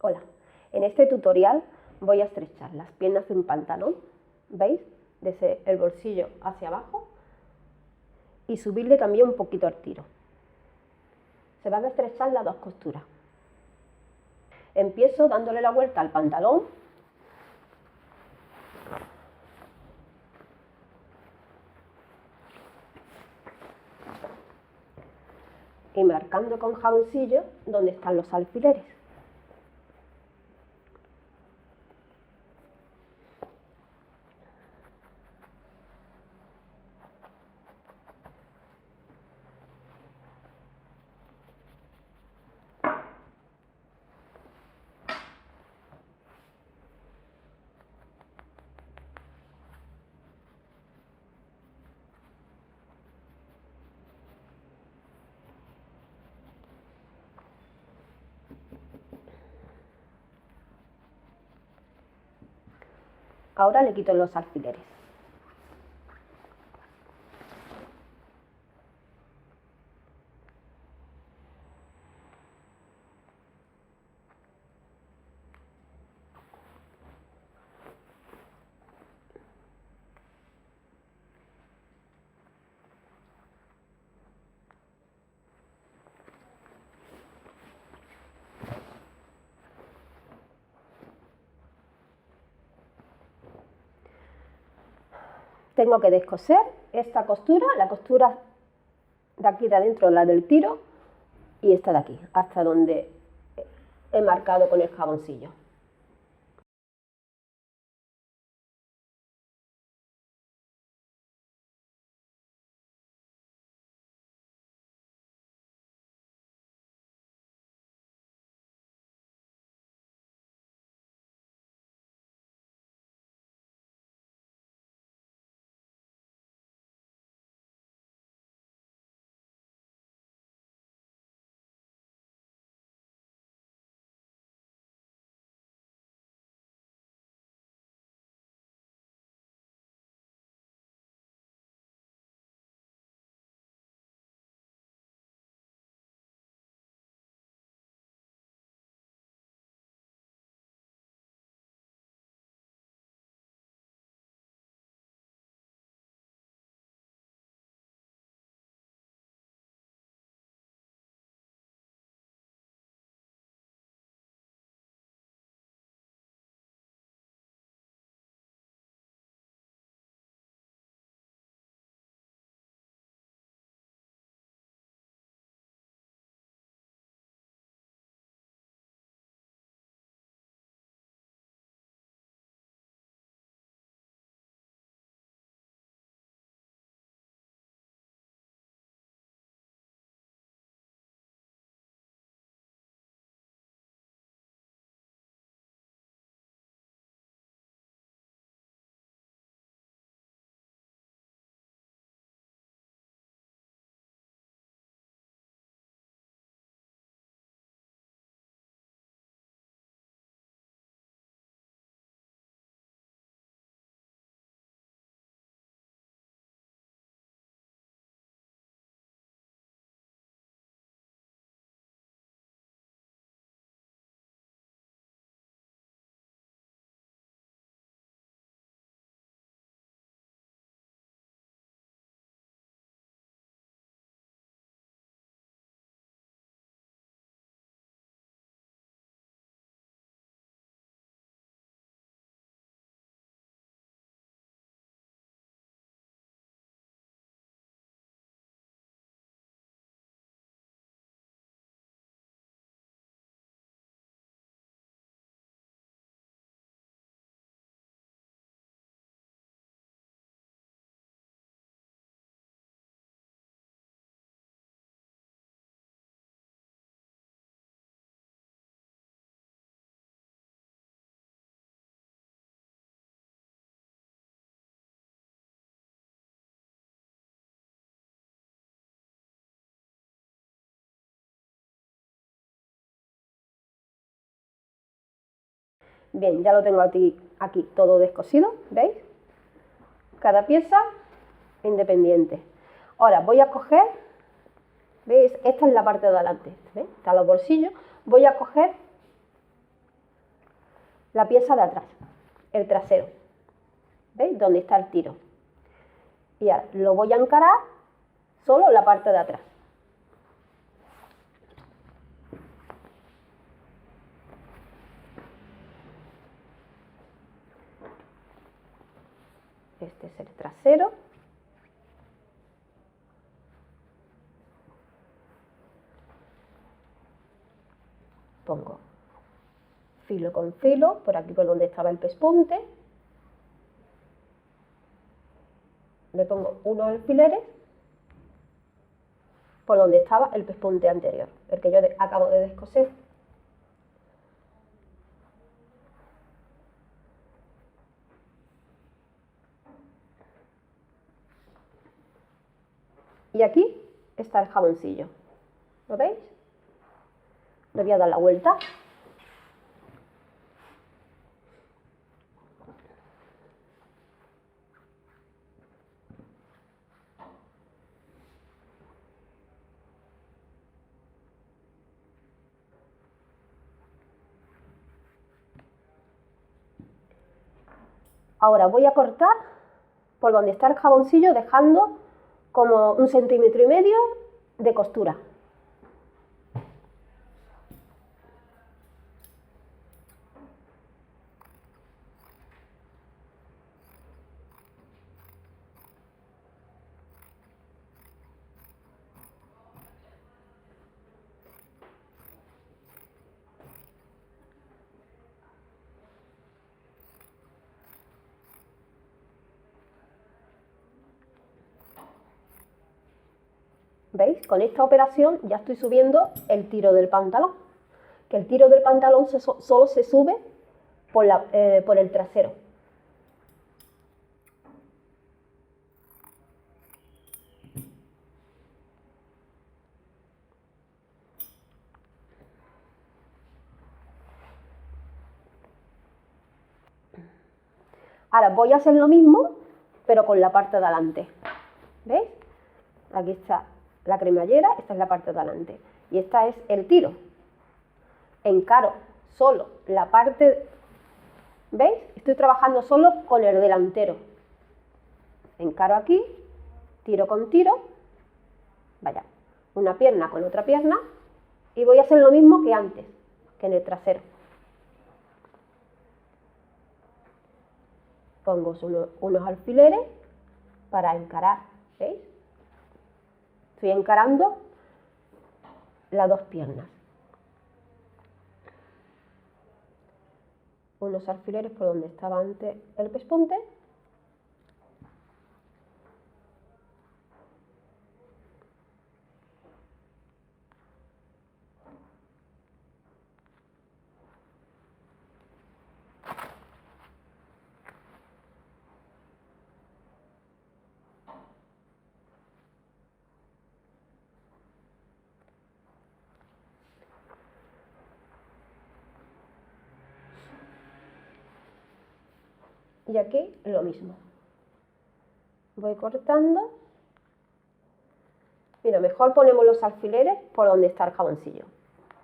Hola, en este tutorial voy a estrechar las piernas de un pantalón, ¿veis? Desde el bolsillo hacia abajo y subirle también un poquito al tiro. Se van a estrechar las dos costuras. Empiezo dándole la vuelta al pantalón y marcando con jaboncillo donde están los alfileres. Ahora le quito los alfileres. Tengo que descoser esta costura, la costura de aquí de adentro, la del tiro, y esta de aquí, hasta donde he marcado con el jaboncillo. Bien, ya lo tengo aquí todo descosido, ¿veis? Cada pieza independiente. Ahora voy a coger, ¿veis? Esta es la parte de adelante, ¿veis? Están los bolsillos. Voy a coger la pieza de atrás, el trasero. ¿Veis? Donde está el tiro. Y ahora lo voy a encarar solo la parte de atrás. Este es el trasero. Pongo filo con filo, por aquí por donde estaba el pespunte. Le pongo unos alfileres por donde estaba el pespunte anterior, el que yo acabo de descoser. Y aquí está el jaboncillo. ¿Lo veis? Le voy a dar la vuelta. Ahora voy a cortar por donde está el jaboncillo, dejando como 1,5 centímetros de costura. ¿Veis? Con esta operación ya estoy subiendo el tiro del pantalón. Que el tiro del pantalón solo se sube por el trasero. Ahora voy a hacer lo mismo, pero con la parte de adelante. ¿Veis? Aquí está la cremallera, esta es la parte de adelante. Y esta es el tiro. Encaro solo la parte... ¿Veis? Estoy trabajando solo con el delantero. Encaro aquí, tiro con tiro. Vaya, una pierna con otra pierna. Y voy a hacer lo mismo que antes, que en el trasero. Pongo unos alfileres para encarar, ¿veis? Estoy encarando las dos piernas. Unos alfileres por donde estaba antes el pespunte. Y aquí lo mismo. Voy cortando. Mira, mejor ponemos los alfileres por donde está el jaboncillo.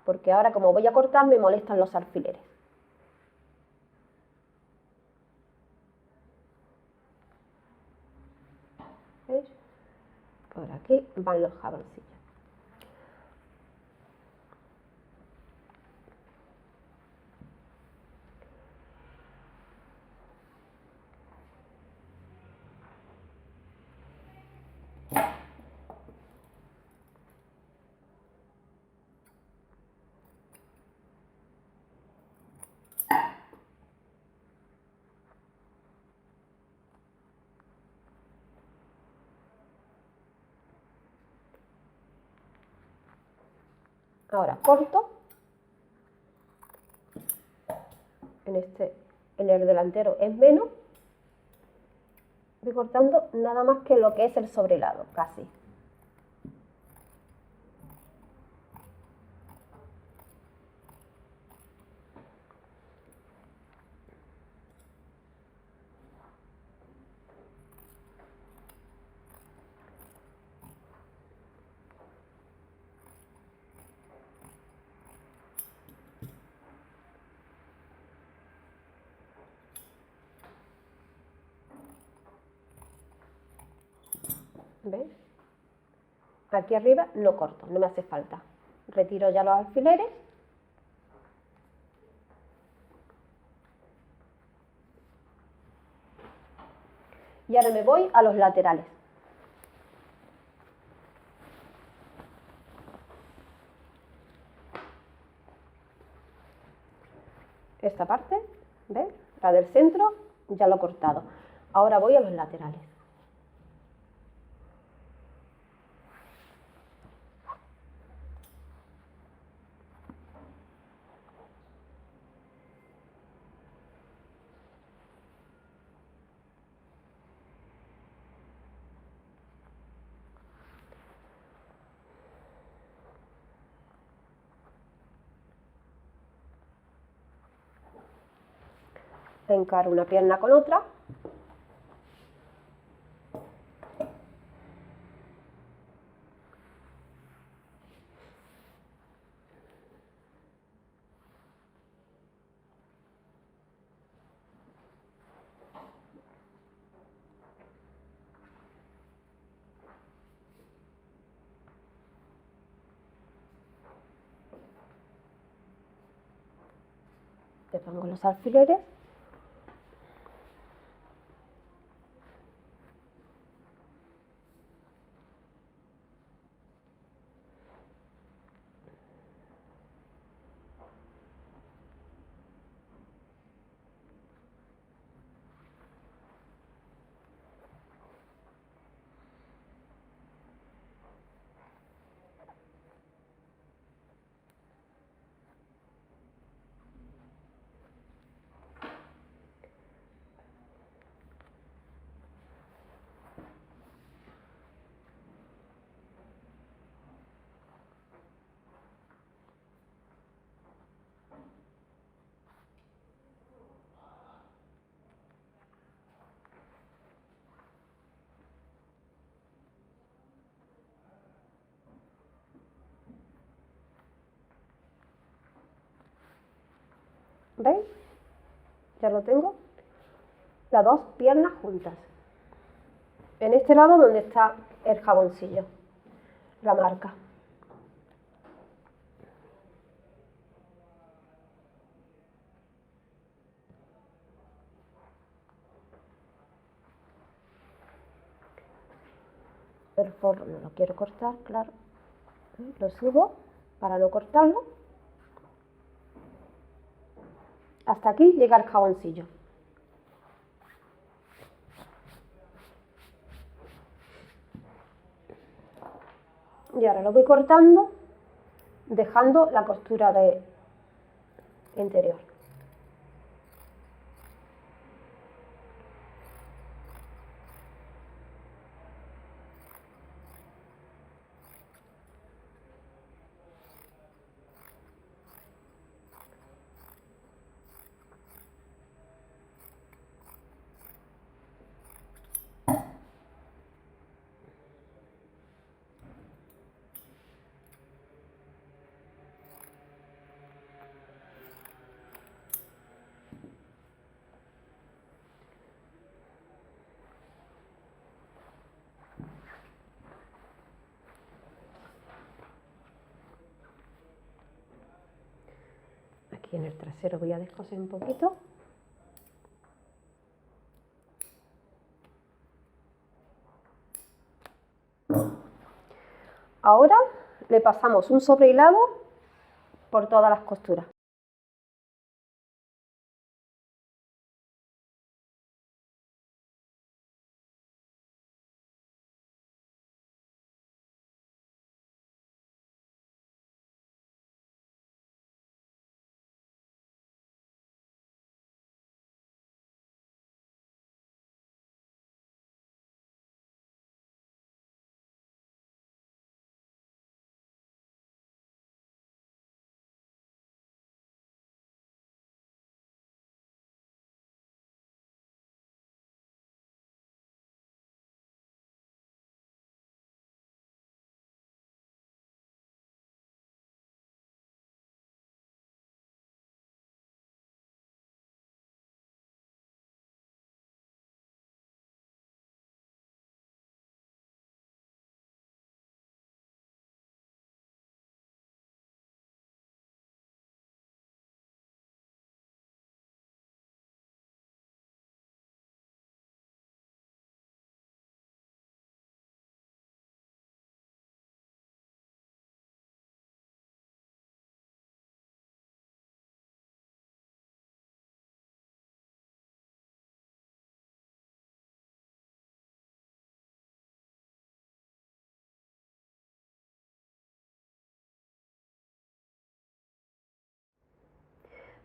Porque ahora como voy a cortar me molestan los alfileres. ¿Veis? Por aquí van los jaboncillos. Ahora corto en el delantero es menos, voy cortando nada más que lo que es el sobrelado, casi. ¿Ves? Aquí arriba no corto, no me hace falta. Retiro ya los alfileres. Y ahora me voy a los laterales. Esta parte, ¿ves? La del centro ya lo he cortado. Ahora voy a los laterales. Encaro una pierna con otra. Le pongo los alfileres. ¿Veis? Ya lo tengo. Las dos piernas juntas. En este lado donde está el jaboncillo, la marca. El forro no lo quiero cortar, claro. Lo subo para no cortarlo. Hasta aquí llega el jaboncillo. Y ahora lo voy cortando, dejando la costura de interior. Aquí en el trasero voy a descoser un poquito. Ahora le pasamos un sobrehilado por todas las costuras.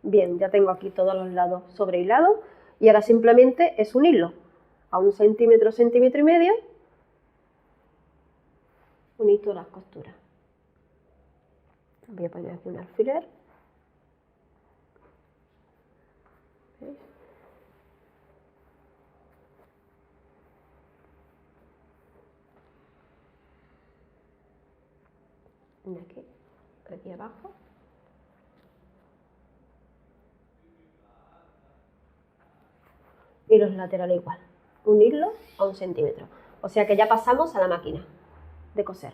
Bien, ya tengo aquí todos los lados sobrehilados y ahora simplemente es unirlo a 1 centímetro, centímetro y medio, unir todas las costuras. Voy a poner aquí un alfiler. ¿Veis? Aquí abajo. Y los laterales igual, unirlos a 1 centímetro. O sea que ya pasamos a la máquina de coser.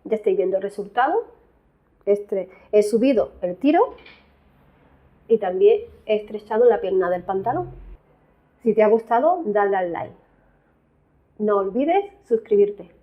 Ya estáis viendo el resultado. He subido el tiro y también he estrechado la pierna del pantalón. Si te ha gustado, dale al like. No olvides suscribirte.